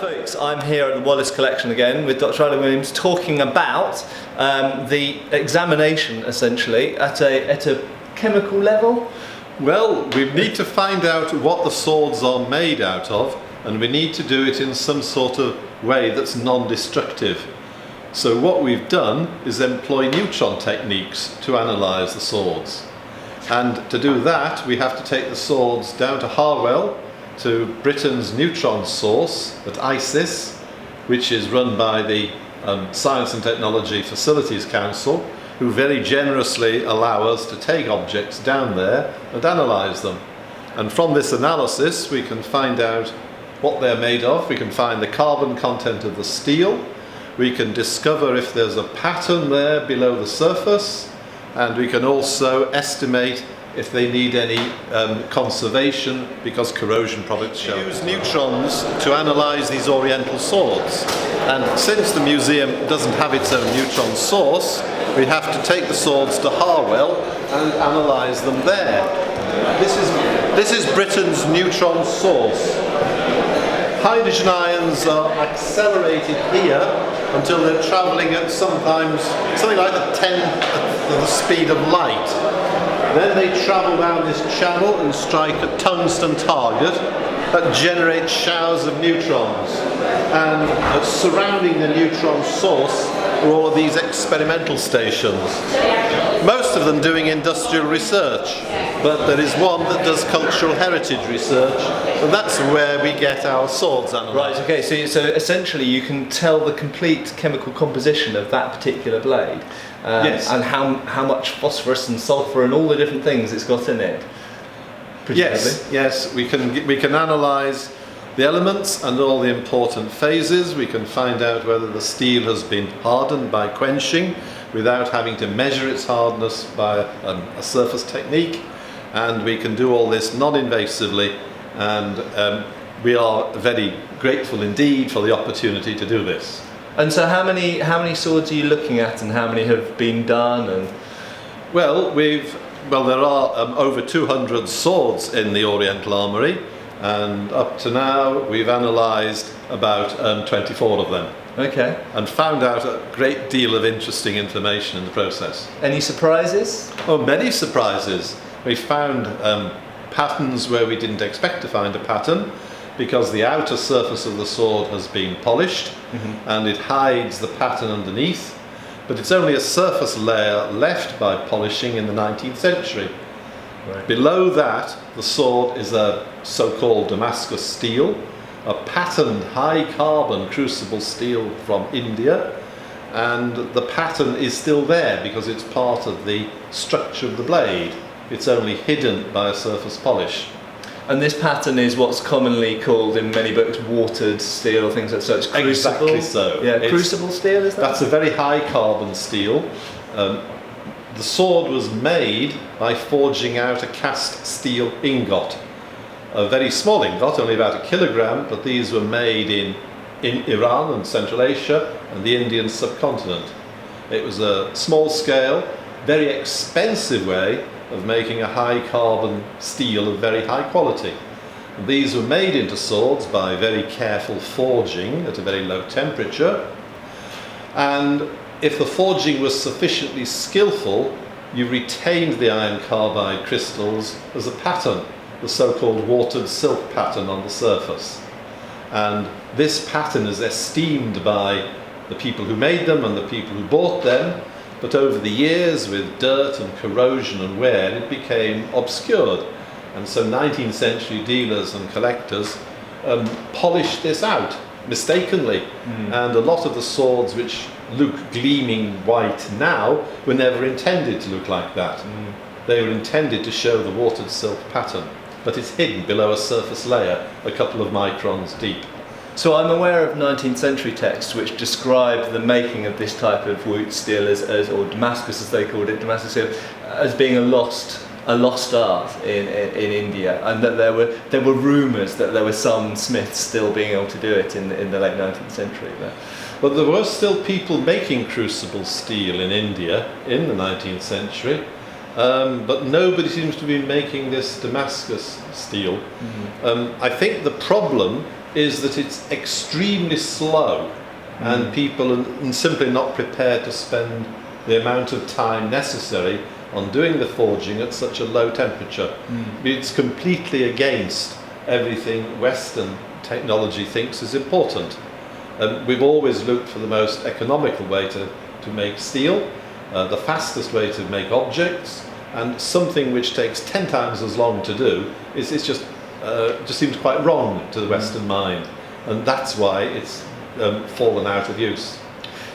folks, I'm here at the Wallace Collection again with Dr. Alan Williams talking about the examination essentially at a chemical level. Well, we need to find out what the swords are made out of, and we need to do it in some sort of way that's non-destructive. So what we've done is employ neutron techniques to analyse the swords. And to do that, we have to take the swords down to Harwell, to Britain's neutron source at ISIS, which is run by the Science and Technology Facilities Council, who very generously allow us to take objects down there and analyse them. And from this analysis we can find out what they're made of, we can find the carbon content of the steel, we can discover if there's a pattern there below the surface, and we can also estimate if they need any conservation because corrosion products show. We use neutrons to analyse these oriental swords, and since the museum doesn't have its own neutron source, we have to take the swords to Harwell and analyse them there. This is Britain's neutron source. Hydrogen ions are accelerated here until they're travelling at sometimes something like the speed of light. Then they travel down this channel and strike a tungsten target that generates showers of neutrons. And surrounding the neutron source are all of these experimental stations. Most of them doing industrial research, but there is one that does cultural heritage research, and that's where we get our swords analysed. Right, okay, so essentially you can tell the complete chemical composition of that particular blade. Yes. And how much phosphorus and sulphur and all the different things it's got in it. Yes, we can analyse the elements and all the important phases. We can find out whether the steel has been hardened by quenching without having to measure its hardness by a surface technique, and we can do all this non-invasively, and we are very grateful indeed for the opportunity to do this. And so how many swords are you looking at, and how many have been done? And Well, there are over 200 swords in the Oriental Armoury, and up to now we've analysed about 24 of them. Okay. And found out a great deal of interesting information in the process. Any surprises? Oh, many surprises. We found patterns where we didn't expect to find a pattern, because the outer surface of the sword has been polished, and it hides the pattern underneath, but it's only a surface layer left by polishing in the 19th century. Right. Below that, the sword is a so-called Damascus steel, a patterned high carbon crucible steel from India, and the pattern is still there because it's part of the structure of the blade. It's only hidden by a surface polish. And this pattern is what's commonly called in many books watered steel, things like so. It's crucible. Exactly so. Yeah, crucible steel, is that? That's a very high carbon steel. The sword was made by forging out a cast steel ingot. A very small ingot, only about 1 kilogram, but these were made in Iran and Central Asia and the Indian subcontinent. It was a small scale, very expensive way of making a high carbon steel of very high quality. And these were made into swords by very careful forging at a very low temperature, and if the forging was sufficiently skillful, you retained the iron carbide crystals as a pattern, the so-called watered silk pattern on the surface. And this pattern is esteemed by the people who made them and the people who bought them, but over the years, with dirt and corrosion and wear, it became obscured. And so 19th century dealers and collectors polished this out mistakenly. And a lot of the swords which look gleaming white now were never intended to look like that. They were intended to show the watered silk pattern, but it's hidden below a surface layer a couple of microns deep. So I'm aware of 19th century texts which describe the making of this type of Wootz steel or Damascus as they called it, Damascus steel, as being a lost art in India, and that there were rumours that there were some smiths still being able to do it in the late 19th century. But there were still people making crucible steel in India in the 19th century, but nobody seems to be making this Damascus steel. I think the problem is that it's extremely slow, and people are simply not prepared to spend the amount of time necessary on doing the forging at such a low temperature. It's completely against everything Western technology thinks is important. We've always looked for the most economical way to make steel, the fastest way to make objects, and something which takes 10 times as long to do is just seems quite wrong to the Western mind, and that's why it's fallen out of use.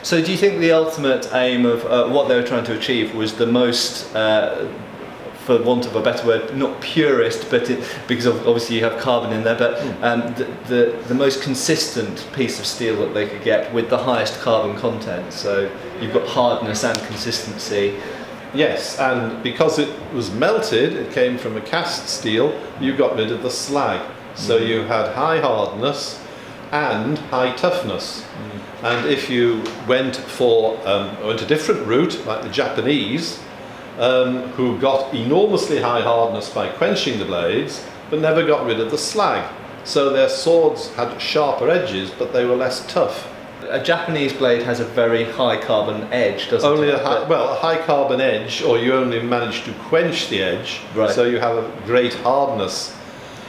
So do you think the ultimate aim of what they were trying to achieve was the most, for want of a better word, not purist, but because obviously you have carbon in there, but the most consistent piece of steel that they could get with the highest carbon content? So you've got hardness and consistency. Yes, and because it was melted, it came from a cast steel, you got rid of the slag. So you had high hardness and high toughness. And if you went a different route, like the Japanese, who got enormously high hardness by quenching the blades, but never got rid of the slag. So their swords had sharper edges, but they were less tough. A Japanese blade has a very high carbon edge, doesn't it? A high carbon edge, or you only manage to quench the edge, right. So you have a great hardness.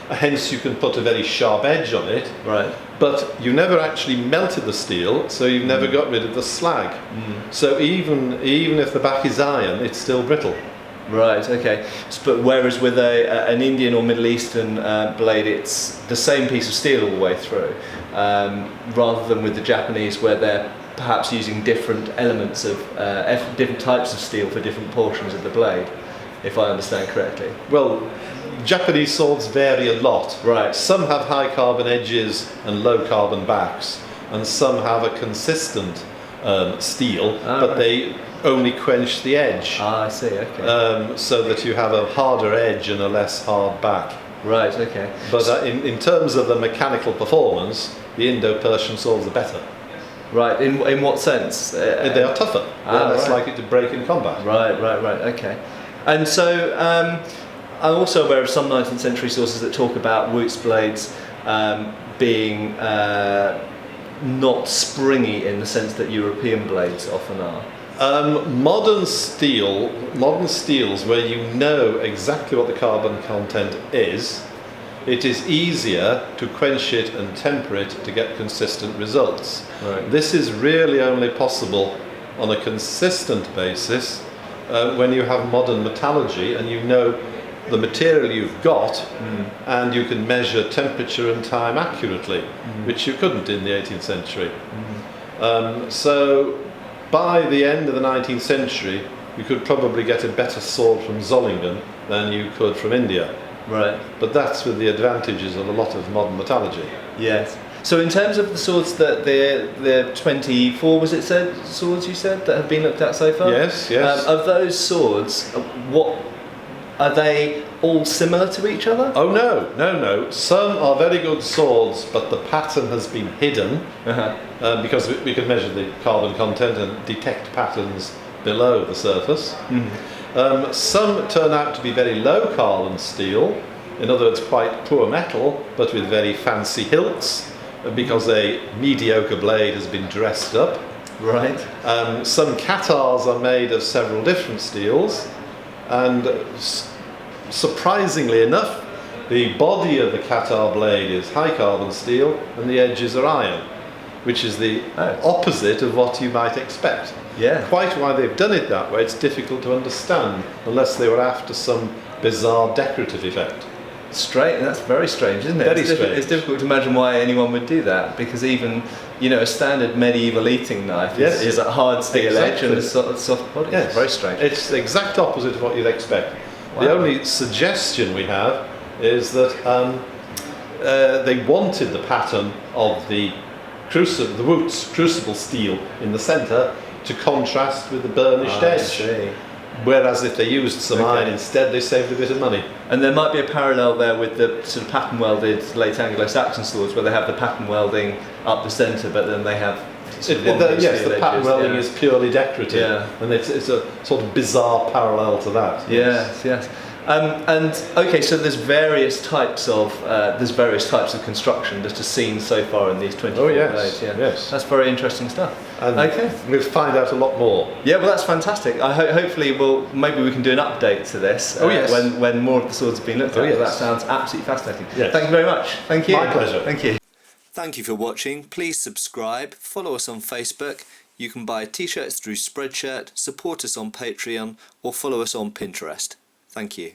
Hence you can put a very sharp edge on it. Right. But you never actually melted the steel, so you've never got rid of the slag. So even if the back is iron, it's still brittle. Right, okay. But whereas with an Indian or Middle Eastern blade, it's the same piece of steel all the way through, rather than with the Japanese, where they're perhaps using different elements of, different types of steel for different portions of the blade, if I understand correctly. Well, Japanese swords vary a lot. Right. Some have high carbon edges and low carbon backs, and some have a consistent steel, but right. they only quench the edge. I see, okay. So that you have a harder edge and a less hard back. Right, okay. But in terms of the mechanical performance, the Indo-Persian swords are better. Right, in what sense? They are tougher. They're less right. likely to break in combat. Right, okay. And so I'm also aware of some 19th century sources that talk about Wootz blades being not springy in the sense that European blades often are. Modern steels, where you know exactly what the carbon content is, it is easier to quench it and temper it to get consistent results. Right. This is really only possible on a consistent basis when you have modern metallurgy and you know the material you've got, and you can measure temperature and time accurately, which you couldn't in the 18th century. So by the end of the 19th century, you could probably get a better sword from Zollingen than you could from India. Right. But that's with the advantages of a lot of modern metallurgy. Yes. So in terms of the swords that the 24, was it said, swords you said, that have been looked at so far? Yes. Of those swords, what are they all similar to each other? Oh no. Some are very good swords, but the pattern has been hidden because we can measure the carbon content and detect patterns below the surface. Some turn out to be very low carbon steel, in other words quite poor metal, but with very fancy hilts, because a mediocre blade has been dressed up. Right. Some Qatars are made of several different steels, and surprisingly enough, the body of the Qatar blade is high carbon steel and the edges are iron, which is the opposite of what you might expect. Yeah. Quite why they've done it that way, it's difficult to understand unless they were after some bizarre decorative effect. Strange. That's very strange, isn't it? Very strange. It's difficult to imagine why anyone would do that, because even a standard medieval eating knife is a hard steel edge and a soft body. Yes. It's very strange. It's the exact opposite of what you'd expect. Wow. The only suggestion we have is that they wanted the pattern of the Wootz crucible steel in the centre to contrast with the burnished edge. I see. Whereas if they used some iron instead, they saved a bit of money. And there might be a parallel there with the sort of pattern welded late Anglo-Saxon swords, where they have the pattern welding up the centre, but then they have the pattern welding is purely decorative, and it's a sort of bizarre parallel to that. Yes. And okay, so there's various types of construction that are seen so far in these 24 blades. Yeah, yes. That's very interesting stuff. And okay, we'll find out a lot more. yeah, well that's fantastic. Hopefully maybe we can do an update to this when more of the swords have been looked at. Yes. That sounds absolutely fascinating. Yes. Thank you very much. Thank you. My pleasure. Thank you. Thank you for watching. Please subscribe, follow us on Facebook. You can buy t-shirts through Spreadshirt, support us on Patreon, or follow us on Pinterest. Thank you.